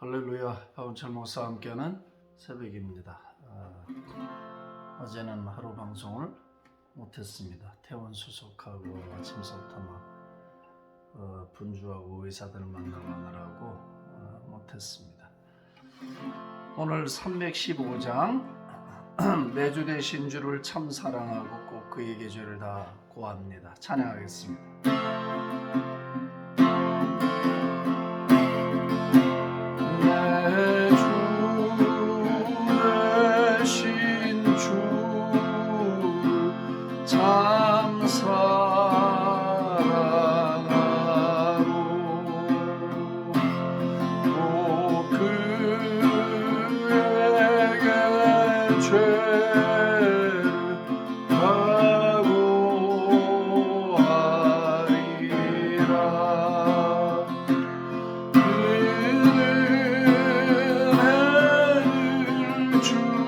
할렐루야. 박은철 목사와 함께하는 새벽입니다. 어제는 하루 방송을 못했습니다. 퇴원 수속하고 아침서부터 분주하고 의사들 만나느라고 못했습니다. 오늘 315장 내주 되신 주를 참 사랑하고 꼭 그에게 죄를 다 고합니다. 찬양하겠습니다. 참 사랑하고 또 그에게 죄를 각오하리라. 은혜를 주신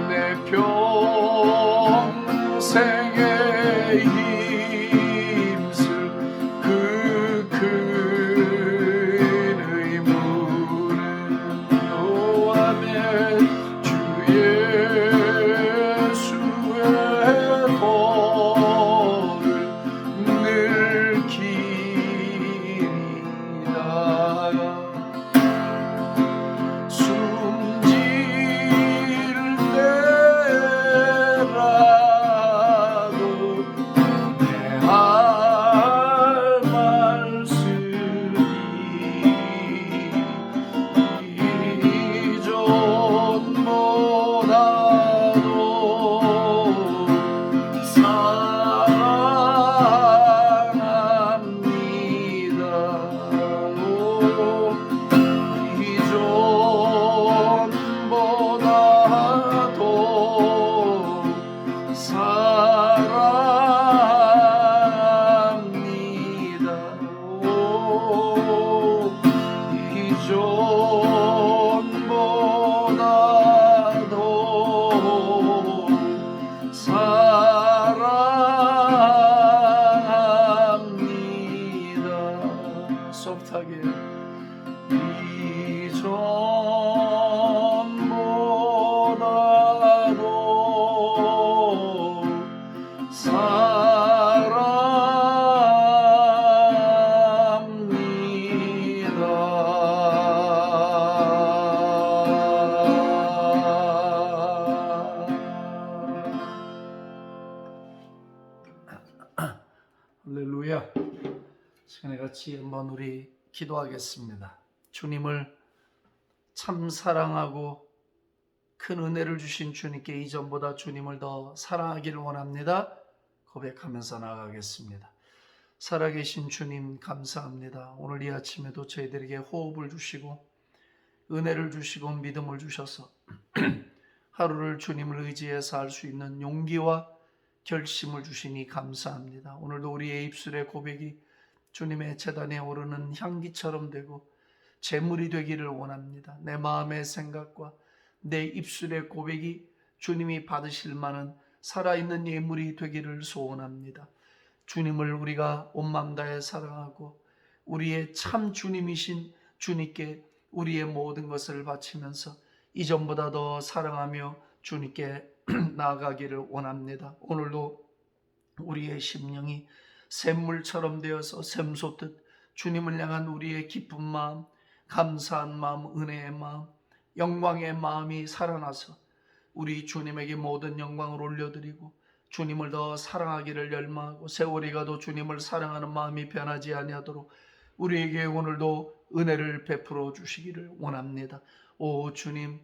내 평생의 힘쓸 그 큰 의무를 노하며 주 예수의 할렐루야. 시간에 같이 한번 우리 기도하겠습니다. 주님을 참 사랑하고 큰 은혜를 주신 주님께 이전보다 주님을 더 사랑하기를 원합니다. 고백하면서 나아가겠습니다. 살아계신 주님 감사합니다. 오늘 이 아침에도 저희들에게 호흡을 주시고 은혜를 주시고 믿음을 주셔서 하루를 주님을 의지해서 할 수 있는 용기와 결심을 주시니 감사합니다. 오늘도 우리의 입술의 고백이 주님의 제단에 오르는 향기처럼 되고 제물이 되기를 원합니다. 내 마음의 생각과 내 입술의 고백이 주님이 받으실 만한 살아있는 예물이 되기를 소원합니다. 주님을 우리가 온 마음 다해 사랑하고 우리의 참 주님이신 주님께 우리의 모든 것을 바치면서 이전보다 더 사랑하며 주님께 나아가기를 원합니다. 오늘도 우리의 심령이 샘물처럼 되어서 샘솟듯 주님을 향한 우리의 기쁜 마음, 감사한 마음, 은혜의 마음, 영광의 마음이 살아나서 우리 주님에게 모든 영광을 올려드리고 주님을 더 사랑하기를 열망하고 세월이 가도 주님을 사랑하는 마음이 변하지 아니하도록 우리에게 오늘도 은혜를 베풀어 주시기를 원합니다. 오 주님,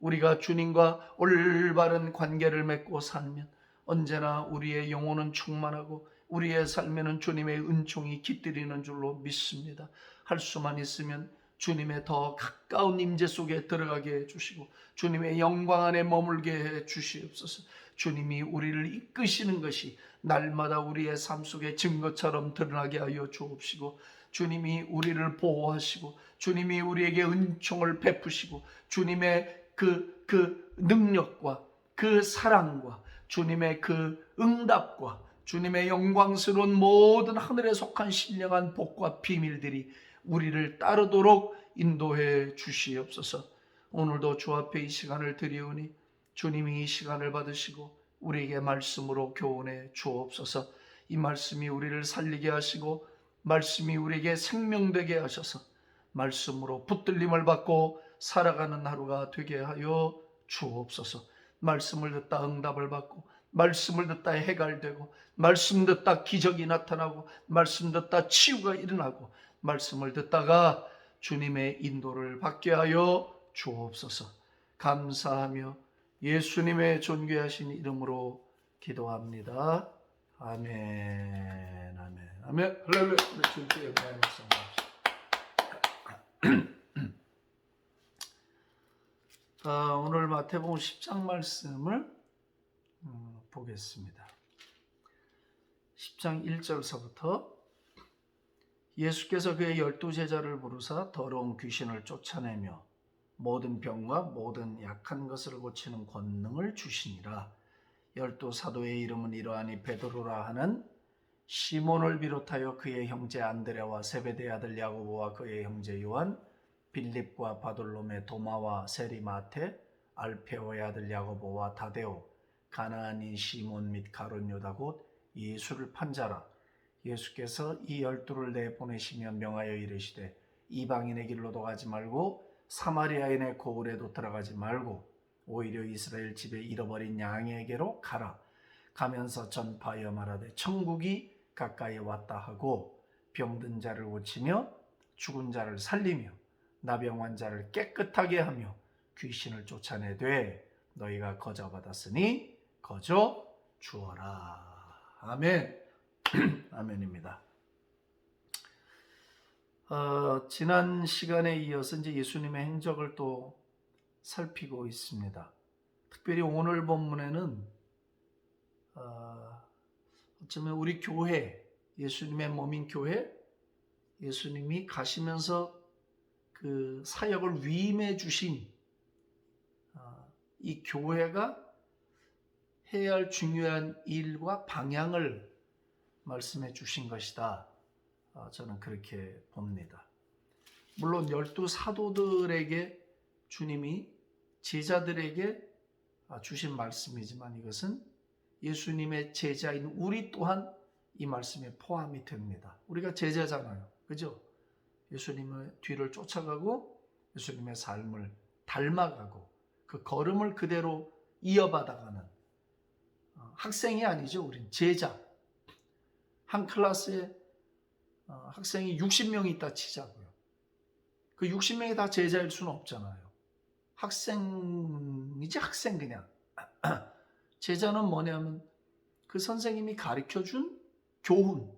우리가 주님과 올바른 관계를 맺고 살면 언제나 우리의 영혼은 충만하고 우리의 삶에는 주님의 은총이 깃들이는 줄로 믿습니다. 할 수만 있으면 주님의 더 가까운 임재 속에 들어가게 해주시고 주님의 영광 안에 머물게 해주시옵소서. 주님이 우리를 이끄시는 것이 날마다 우리의 삶 속에 증거처럼 드러나게 하여 주옵시고 주님이 우리를 보호하시고 주님이 우리에게 은총을 베푸시고 주님의 그 능력과 그 사랑과 주님의 그 응답과 주님의 영광스러운 모든 하늘에 속한 신령한 복과 비밀들이 우리를 따르도록 인도해 주시옵소서. 오늘도 주 앞에 이 시간을 드리오니 주님이 이 시간을 받으시고 우리에게 말씀으로 교훈해 주옵소서. 이 말씀이 우리를 살리게 하시고 말씀이 우리에게 생명되게 하셔서 말씀으로 붙들림을 받고 살아가는 하루가 되게 하여 주옵소서. 말씀을 듣다 응답을 받고 말씀을 듣다 해갈되고 말씀 듣다 기적이 나타나고 말씀 듣다 치유가 일어나고 말씀을 듣다가 주님의 인도를 받게 하여 주옵소서. 감사하며 예수님의 존귀하신 이름으로 기도합니다. 아멘. 아멘. 아멘. 할렐루야. 우리 주님께 영광을 성공합시다. 오늘 마태복음 10장 말씀을 보겠습니다. 10장 1절서부터 예수께서 그의 12제자를 부르사 더러운 귀신을 쫓아내며 모든 병과 모든 약한 것을 고치는 권능을 주시니라. 12사도의 이름은 이러하니 베드로라 하는 시몬을 비롯하여 그의 형제 안드레와 세베대의 아들 야고보와 그의 형제 요한, 빌립과 바돌로메, 도마와 세리마테, 알페오의 아들 야고보와 다데오, 가나안인 시몬 및 가룟 유다 곧 예수를 판 자라. 예수께서 이 12를 내보내시며 명하여 이르시되 이방인의 길로도 가지 말고 사마리아인의 고을에도 들어가지 말고 오히려 이스라엘 집에 잃어버린 양에게로 가라. 가면서 전파하여 말하되 천국이 가까이 왔다 하고 병든 자를 고치며 죽은 자를 살리며 나병 환자를 깨끗하게 하며 귀신을 쫓아내되 너희가 거저 받았으니 거저 주어라. 아멘. 아멘입니다. 지난 시간에 이어서 이제 예수님의 행적을 또 살피고 있습니다. 특별히 오늘 본문에는 어쩌면 우리 교회, 예수님의 몸인 교회, 예수님이 가시면서 그 사역을 위임해 주신 이 교회가 해야 할 중요한 일과 방향을 말씀해 주신 것이다. 저는 그렇게 봅니다. 물론 12사도들에게 주님이 제자들에게 주신 말씀이지만 이것은 예수님의 제자인 우리 또한 이 말씀에 포함이 됩니다. 우리가 제자잖아요. 그죠? 예수님의 뒤를 쫓아가고 예수님의 삶을 닮아가고 그 걸음을 그대로 이어받아가는 학생이 아니죠. 우린 제자. 한 클래스에 학생이 60명이 있다 치자고요. 그 60명이 다 제자일 수는 없잖아요. 학생이지 학생 그냥. 제자는 뭐냐면 그 선생님이 가르쳐준 교훈,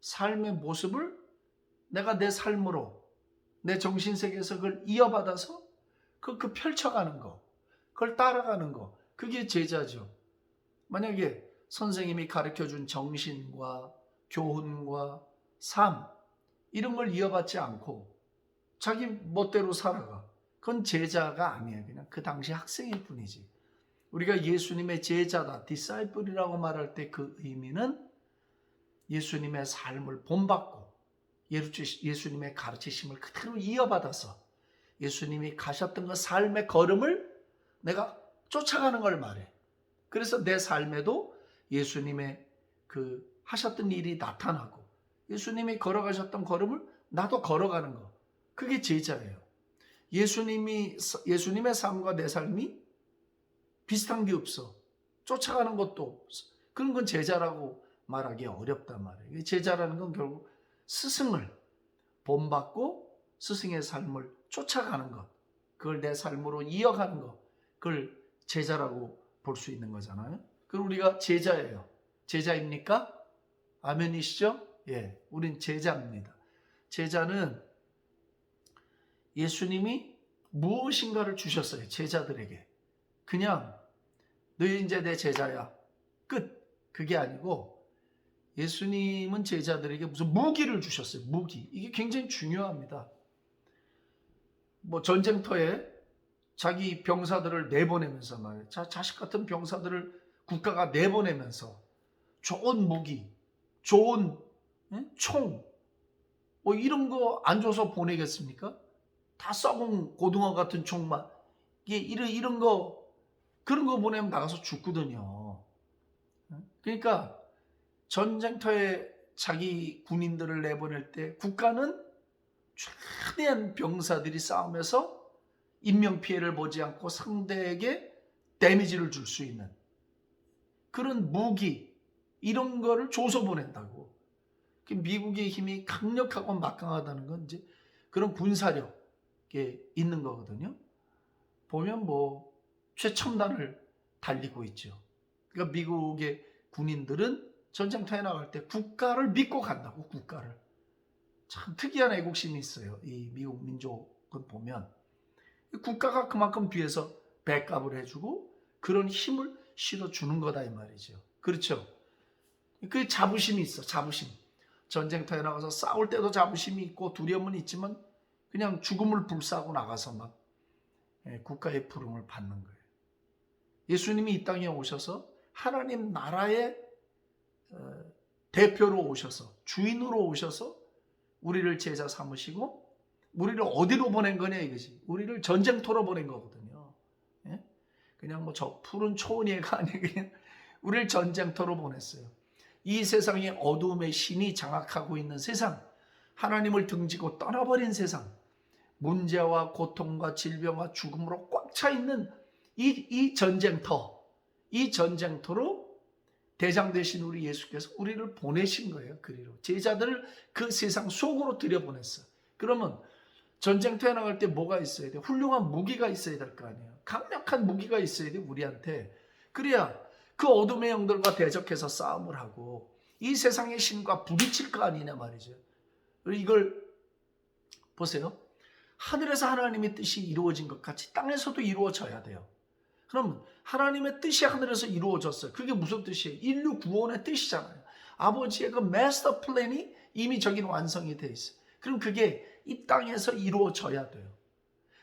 삶의 모습을 내가 내 삶으로 내 정신세계에서 그걸 이어받아서 그 펼쳐가는 거, 그걸 따라가는 거, 그게 제자죠. 만약에 선생님이 가르쳐준 정신과 교훈과 삶 이런 걸 이어받지 않고 자기 멋대로 살아가, 그건 제자가 아니에요. 그냥 그 당시 학생일 뿐이지. 우리가 예수님의 제자다, 디사이플이라고 말할 때 그 의미는 예수님의 삶을 본받고 예수님의 가르치심을 그대로 이어받아서 예수님이 가셨던 그 삶의 걸음을 내가 쫓아가는 걸 말해. 그래서 내 삶에도 예수님의 그 하셨던 일이 나타나고 예수님이 걸어가셨던 걸음을 나도 걸어가는 거. 그게 제자예요. 예수님의 삶과 내 삶이 비슷한 게 없어. 쫓아가는 것도 없어. 그런 건 제자라고 말하기 어렵단 말이에요. 제자라는 건 결국 스승을 본받고 스승의 삶을 쫓아가는 것. 그걸 내 삶으로 이어가는 것. 그걸 제자라고 볼 수 있는 거잖아요. 그럼 우리가 제자예요. 제자입니까? 아멘이시죠? 예, 우린 제자입니다. 제자는 예수님이 무엇인가를 주셨어요. 제자들에게. 그냥 너희 이제 내 제자야. 끝. 그게 아니고 예수님은 제자들에게 무슨 무기를 주셨어요. 무기. 이게 굉장히 중요합니다. 뭐 전쟁터에 자기 병사들을 내보내면서 말이에요. 자식 같은 병사들을 국가가 내보내면서 좋은 무기, 좋은 총, 뭐 이런 거 안 줘서 보내겠습니까? 다 썩은 고등어 같은 총만. 이런 거, 그런 거 보내면 나가서 죽거든요. 그러니까 전쟁터에 자기 군인들을 내보낼 때 국가는 최대한 병사들이 싸우면서 인명피해를 보지 않고 상대에게 데미지를 줄 수 있는 그런 무기, 이런 거를 줘서 보낸다고. 미국의 힘이 강력하고 막강하다는 건 이제 그런 군사력에 있는 거거든요. 보면 뭐 최첨단을 달리고 있죠. 그러니까 미국의 군인들은 전쟁터에 나갈 때 국가를 믿고 간다고. 국가를. 참 특이한 애국심이 있어요. 이 미국 민족은 보면 국가가 그만큼 뒤에서 백업을 해주고 그런 힘을 실어주는 거다 이 말이죠. 그렇죠? 그 자부심이 있어. 자부심. 전쟁터에 나가서 싸울 때도 자부심이 있고 두려움은 있지만 그냥 죽음을 불사하고 나가서 막 국가의 부름을 받는 거예요. 예수님이 이 땅에 오셔서 하나님 나라의 대표로 오셔서, 주인으로 오셔서 우리를 제자 삼으시고 우리를 어디로 보낸 거냐 이거지. 우리를 전쟁터로 보낸 거거든요. 예? 그냥 뭐 저 푸른 초원이가 아니고 그냥 우리를 전쟁터로 보냈어요. 이 세상에 어둠의 신이 장악하고 있는 세상, 하나님을 등지고 떠나버린 세상, 문제와 고통과 질병과 죽음으로 꽉 차 있는 이 전쟁터, 이 전쟁터로 대장 되신 우리 예수께서 우리를 보내신 거예요. 그리로 제자들을 그 세상 속으로 들여보냈어요. 그러면 전쟁터에 나갈 때 뭐가 있어야 돼? 훌륭한 무기가 있어야 될 거 아니에요. 강력한 무기가 있어야 돼 우리한테. 그래야 그 어둠의 영들과 대적해서 싸움을 하고 이 세상의 신과 부딪힐 거 아니냐 말이죠. 이걸 보세요. 하늘에서 하나님의 뜻이 이루어진 것 같이 땅에서도 이루어져야 돼요. 그럼 하나님의 뜻이 하늘에서 이루어졌어요. 그게 무슨 뜻이에요? 인류 구원의 뜻이잖아요. 아버지의 그 마스터 플랜이 이미 저긴 완성이 돼 있어요. 그럼 그게 이 땅에서 이루어져야 돼요.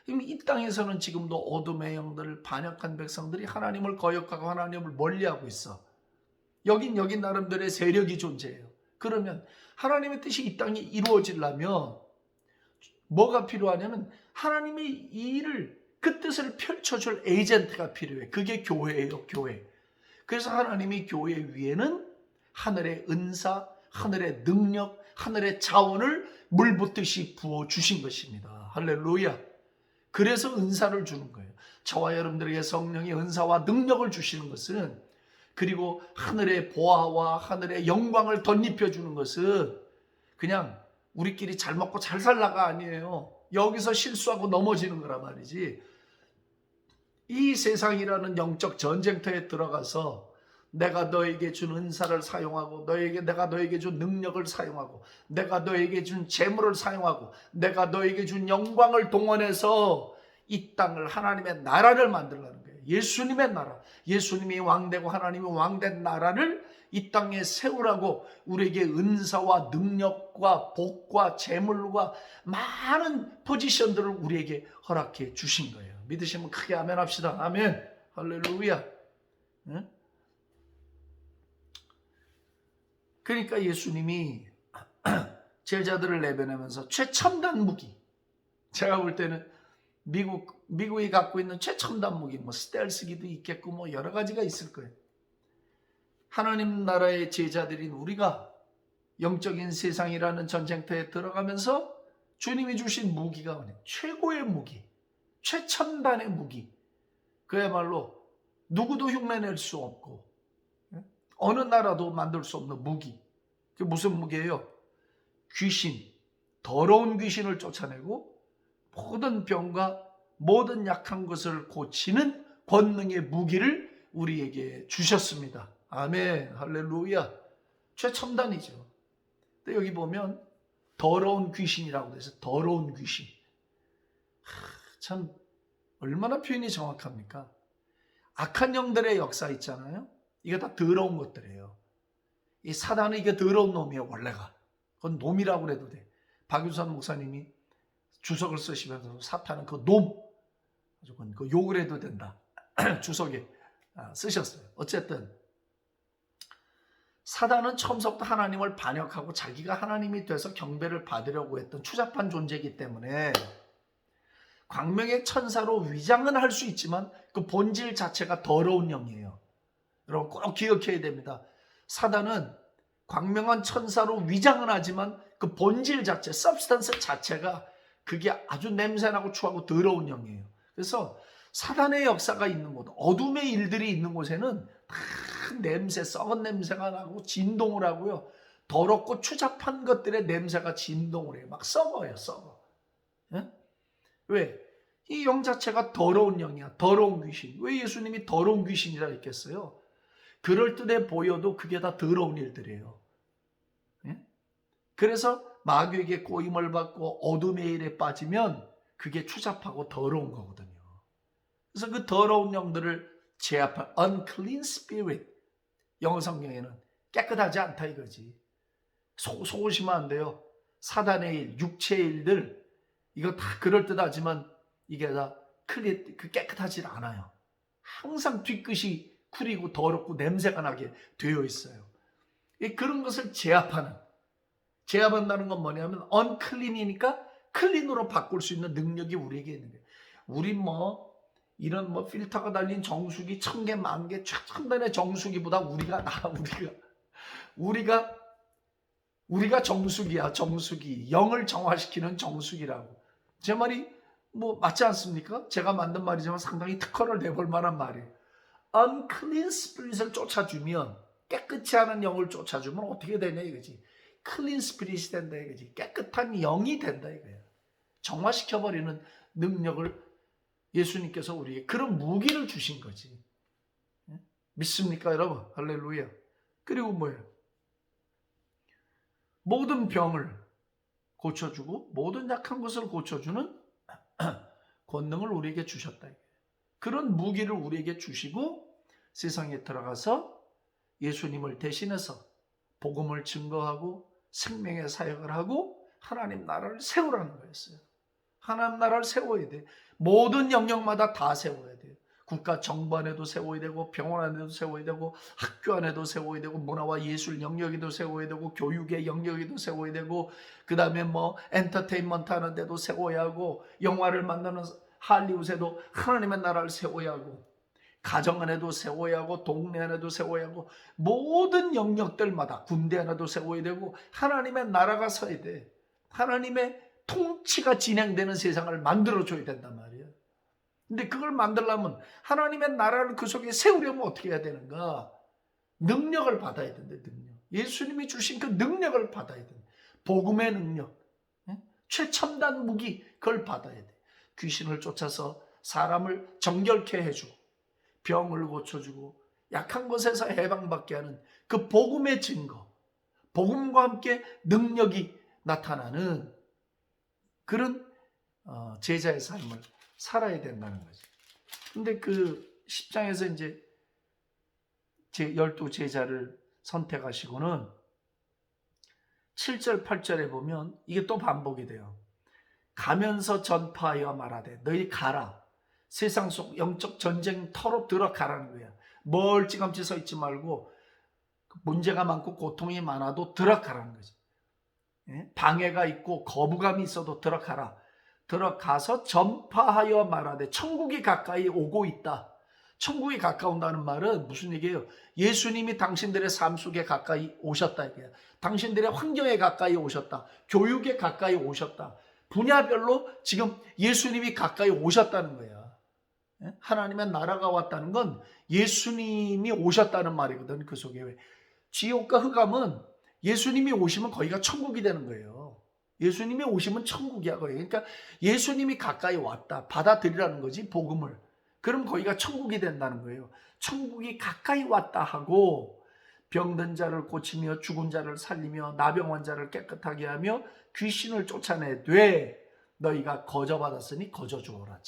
그럼 이 땅에서는 지금도 어둠의 영들, 반역한 백성들이 하나님을 거역하고 하나님을 멀리하고 있어. 여긴 나름대로의 세력이 존재해요. 그러면 하나님의 뜻이 이 땅에 이루어지려면 뭐가 필요하냐면 하나님의 이 일을, 그 뜻을 펼쳐줄 에이전트가 필요해. 그게 교회예요, 교회. 그래서 하나님이 교회 위에는 하늘의 은사, 하늘의 능력, 하늘의 자원을 물붓듯이 부어주신 것입니다. 할렐루야. 그래서 은사를 주는 거예요. 저와 여러분들에게 성령의 은사와 능력을 주시는 것은 그리고 하늘의 보화와 하늘의 영광을 덧입혀 주는 것은 그냥 우리끼리 잘 먹고 잘 살라가 아니에요. 여기서 실수하고 넘어지는 거란 말이지. 이 세상이라는 영적 전쟁터에 들어가서 내가 너에게 준 은사를 사용하고 내가 너에게 준 능력을 사용하고 내가 너에게 준 재물을 사용하고 내가 너에게 준 영광을 동원해서 이 땅을 하나님의 나라를 만들라는 거예요. 예수님의 나라, 예수님이 왕되고 하나님이 왕된 나라를 이 땅에 세우라고 우리에게 은사와 능력과 복과 재물과 많은 포지션들을 우리에게 허락해 주신 거예요. 믿으시면 크게 아멘 합시다. 아멘. 할렐루야. 응? 그러니까 예수님이 제자들을 내보내면서 최첨단 무기, 제가 볼 때는 미국이 갖고 있는 최첨단 무기, 뭐 스텔스기도 있겠고 뭐 여러 가지가 있을 거예요. 하나님 나라의 제자들인 우리가 영적인 세상이라는 전쟁터에 들어가면서 주님이 주신 무기가 뭐냐? 최고의 무기, 최첨단의 무기, 그야말로 누구도 흉내낼 수 없고 어느 나라도 만들 수 없는 무기. 그게 무슨 무기예요? 귀신, 더러운 귀신을 쫓아내고 모든 병과 모든 약한 것을 고치는 권능의 무기를 우리에게 주셨습니다. 아멘, 할렐루야. 최첨단이죠. 근데 여기 보면 더러운 귀신이라고 돼서 더러운 귀신. 참 얼마나 표현이 정확합니까? 악한 영들의 역사 있잖아요. 이게 다 더러운 것들이에요. 이 사단은 이게 더러운 놈이에요, 원래가. 그건 놈이라고 해도 돼. 박유선 목사님이 주석을 쓰시면서 사탄은 그 놈, 그 욕을 해도 된다. 주석에 쓰셨어요. 어쨌든 사단은 처음부터 하나님을 반역하고 자기가 하나님이 돼서 경배를 받으려고 했던 추잡한 존재이기 때문에 광명의 천사로 위장은 할 수 있지만 그 본질 자체가 더러운 영이에요. 여러분 꼭 기억해야 됩니다. 사단은 광명한 천사로 위장은 하지만 그 본질 자체, substance 자체가 그게 아주 냄새나고 추하고 더러운 영이에요. 그래서 사단의 역사가 있는 곳, 어둠의 일들이 있는 곳에는 다 냄새, 썩은 냄새가 나고 진동을 하고요. 더럽고 추잡한 것들의 냄새가 진동을 해요. 막 썩어요, 썩어. 예? 왜? 이 영 자체가 더러운 영이야. 더러운 귀신. 왜 예수님이 더러운 귀신이라 했겠어요? 그럴듯해 보여도 그게 다 더러운 일들이에요. 예? 그래서 마귀에게 꼬임을 받고 어둠의 일에 빠지면 그게 추잡하고 더러운 거거든요. 그래서 그 더러운 영들을 제압한 unclean spirit, 영어 성경에는 깨끗하지 않다 이거지. 속으시면 안 돼요. 사단의 일, 육체의 일들, 이거 다 그럴듯하지만 이게 다 깨끗하지 않아요. 항상 뒤끝이 구리고 더럽고 냄새가 나게 되어 있어요. 그런 것을 제압한다는 건 뭐냐면 unclean이니까 클린으로 바꿀 수 있는 능력이 우리에게 있는 거예요. 우리 이런 필터가 달린 정수기 1000개, 10,000개, 최첨단의 정수기보다 우리가 우리가 정수기야, 정수기. 영을 정화시키는 정수기라고. 제 말이 맞지 않습니까? 제가 만든 말이지만 상당히 특허를 내볼 만한 말이에요. unclean spirit을 쫓아주면, 깨끗지 않은 영을 쫓아주면 어떻게 되냐 이거지. clean spirit이 된다 이거지. 깨끗한 영이 된다 이거예요. 정화시켜버리는 능력을 예수님께서 우리에게 그런 무기를 주신 거지. 믿습니까 여러분? 할렐루야. 그리고 뭐예요? 모든 병을 고쳐주고 모든 약한 것을 고쳐주는 권능을 우리에게 주셨다. 그런 무기를 우리에게 주시고 세상에 들어가서 예수님을 대신해서 복음을 증거하고 생명의 사역을 하고 하나님 나라를 세우라는 거였어요. 하나님 나라를 세워야 돼. 모든 영역마다 다 세워야 돼요. 국가 정부 안에도 세워야 되고 병원 안에도 세워야 되고 학교 안에도 세워야 되고 문화와 예술 영역에도 세워야 되고 교육의 영역에도 세워야 되고 그 다음에 엔터테인먼트 하는 데도 세워야 하고 영화를 만드는 할리우드에도 하나님의 나라를 세워야 하고 가정 안에도 세워야 하고 동네 안에도 세워야 하고 모든 영역들마다 군대 안에도 세워야 되고 하나님의 나라가 서야 돼. 하나님의 통치가 진행되는 세상을 만들어줘야 된단 말이에요. 근데 그걸 만들려면 하나님의 나라를 그 속에 세우려면 어떻게 해야 되는가? 능력을 받아야 된대. 능력. 예수님이 주신 그 능력을 받아야 돼. 복음의 능력, 최첨단 무기, 그걸 받아야 돼. 귀신을 쫓아서 사람을 정결케 해주고 병을 고쳐주고 약한 곳에서 해방받게 하는 그 복음의 증거, 복음과 함께 능력이 나타나는 그런 제자의 삶을 살아야 된다는 거죠. 근데 그 10장에서 이제 12제자를 선택하시고는 7절 8절에 보면 이게 또 반복이 돼요. 가면서 전파하여 말하되 너희 가라. 세상 속 영적 전쟁터로 들어가라는 거야. 멀찌감치 서 있지 말고 문제가 많고 고통이 많아도 들어가라는 거지. 방해가 있고 거부감이 있어도 들어가라. 들어가서 전파하여 말하되 천국이 가까이 오고 있다. 천국이 가까운다는 말은 무슨 얘기예요? 예수님이 당신들의 삶 속에 가까이 오셨다 이게요. 당신들의 환경에 가까이 오셨다. 교육에 가까이 오셨다. 분야별로 지금 예수님이 가까이 오셨다는 거야. 하나님의 나라가 왔다는 건 예수님이 오셨다는 말이거든. 그 속에 지옥과 흑암은 예수님이 오시면 거기가 천국이 되는 거예요. 예수님이 오시면 천국이야 거기. 그러니까 예수님이 가까이 왔다. 받아들이라는 거지 복음을. 그럼 거기가 천국이 된다는 거예요. 천국이 가까이 왔다 하고 병든 자를 고치며 죽은 자를 살리며 나병 환자를 깨끗하게 하며 귀신을 쫓아내되 너희가 거저받았으니 거저주어라.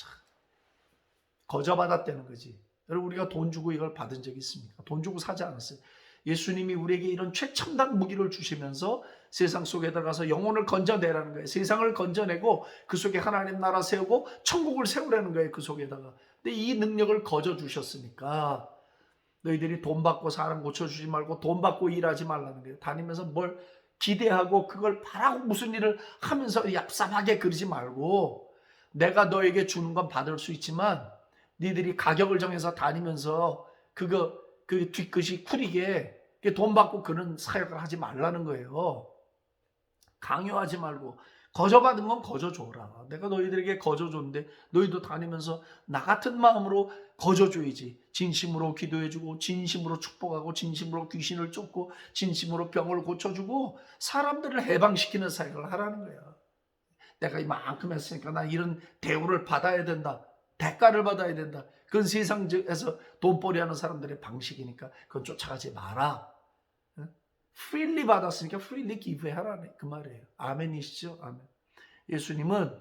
거저받았다는 거지. 여러분 우리가 돈 주고 이걸 받은 적이 있습니까? 돈 주고 사지 않았어요. 예수님이 우리에게 이런 최첨단 무기를 주시면서 세상 속에 들어가서 영혼을 건져내라는 거예요. 세상을 건져내고 그 속에 하나님 나라 세우고 천국을 세우라는 거예요. 그 속에다가. 근데 이 능력을 거저 주셨으니까 너희들이 돈 받고 사람 고쳐주지 말고 돈 받고 일하지 말라는 거예요. 다니면서 뭘 기대하고 그걸 바라고 무슨 일을 하면서 얍삽하게 그러지 말고 내가 너에게 주는 건 받을 수 있지만 니들이 가격을 정해서 다니면서 그 뒤끝이 풀리게 돈 받고 그런 사역을 하지 말라는 거예요. 강요하지 말고 거저받은 건 거저줘라. 내가 너희들에게 거저줬는데 너희도 다니면서 나 같은 마음으로 거저줘야지. 진심으로 기도해주고 진심으로 축복하고 진심으로 귀신을 쫓고 진심으로 병을 고쳐주고 사람들을 해방시키는 사역을 하라는 거야. 내가 이만큼 했으니까 나 이런 대우를 받아야 된다. 대가를 받아야 된다. 그건 세상에서 돈벌이 하는 사람들의 방식이니까 그건 쫓아가지 마라. 프리리 받았으니까 프리리 기부하라네. 그 말이에요. 아멘이시죠? 아멘. 예수님은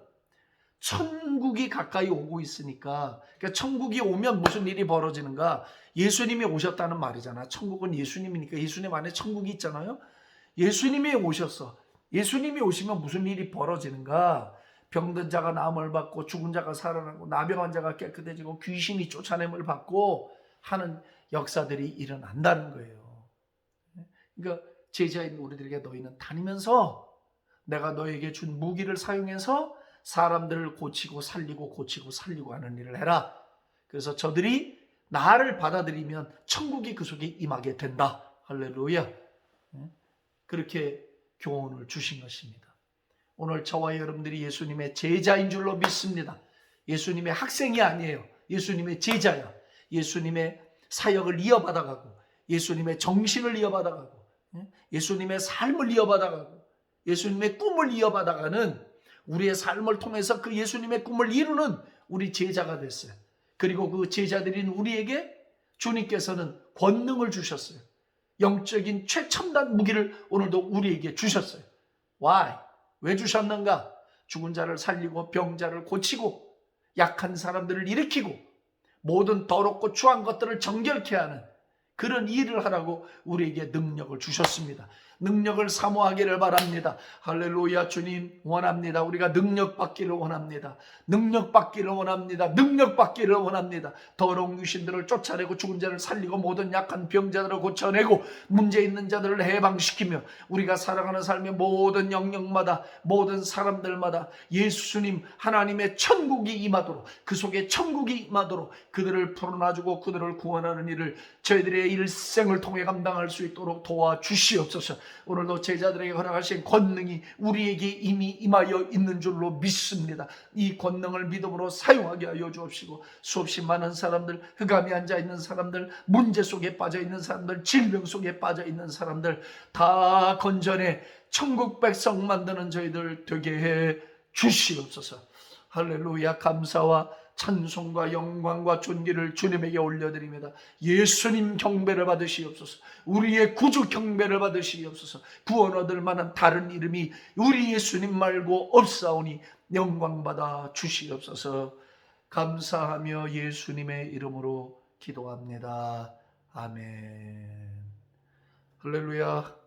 천국이 가까이 오고 있으니까 그러니까 천국이 오면 무슨 일이 벌어지는가? 예수님이 오셨다는 말이잖아. 천국은 예수님이니까 예수님 안에 천국이 있잖아요. 예수님이 오셨어. 예수님이 오시면 무슨 일이 벌어지는가? 병든 자가 나음을 받고 죽은 자가 살아나고 나병 환자가 깨끗해지고 귀신이 쫓아냄을 받고 하는 역사들이 일어난다는 거예요. 그러니까 제자인 우리들에게 너희는 다니면서 내가 너에게 준 무기를 사용해서 사람들을 고치고 살리고 하는 일을 해라. 그래서 저들이 나를 받아들이면 천국이 그 속에 임하게 된다. 할렐루야. 그렇게 교훈을 주신 것입니다. 오늘 저와 여러분들이 예수님의 제자인 줄로 믿습니다. 예수님의 학생이 아니에요. 예수님의 제자야. 예수님의 사역을 이어받아가고 예수님의 정신을 이어받아가고 예수님의 삶을 이어받아가고 예수님의 꿈을 이어받아가는 우리의 삶을 통해서 그 예수님의 꿈을 이루는 우리 제자가 됐어요. 그리고 그 제자들인 우리에게 주님께서는 권능을 주셨어요. 영적인 최첨단 무기를 오늘도 우리에게 주셨어요. Why? 왜 주셨는가? 죽은 자를 살리고 병자를 고치고 약한 사람들을 일으키고 모든 더럽고 추한 것들을 정결케 하는 그런 일을 하라고 우리에게 능력을 주셨습니다. 능력을 사모하기를 바랍니다. 할렐루야. 주님 원합니다. 우리가 능력 받기를 원합니다. 능력 받기를 원합니다. 능력 받기를 원합니다. 더러운 귀신들을 쫓아내고 죽은 자를 살리고 모든 약한 병자들을 고쳐내고 문제 있는 자들을 해방시키며 우리가 살아가는 삶의 모든 영역마다 모든 사람들마다 예수님 하나님의 천국이 임하도록 그 속에 천국이 임하도록 그들을 풀어놔주고 그들을 구원하는 일을 저희들의 우리의 일생을 통해 감당할 수 있도록 도와주시옵소서. 오늘도 제자들에게 허락하신 권능이 우리에게 이미 임하여 있는 줄로 믿습니다. 이 권능을 믿음으로 사용하게 하여 주옵시고, 수없이 많은 사람들, 흑암에 앉아있는 사람들, 문제 속에 빠져있는 사람들, 질병 속에 빠져있는 사람들 다 건져내 천국 백성 만드는 저희들 되게 해 주시옵소서. 할렐루야. 감사와 찬송과 영광과 존귀를 주님에게 올려드립니다. 예수님 경배를 받으시옵소서. 우리의 구주 경배를 받으시옵소서. 구원 얻을 만한 다른 이름이 우리 예수님 말고 없사오니 영광받아 주시옵소서. 감사하며 예수님의 이름으로 기도합니다. 아멘. 할렐루야.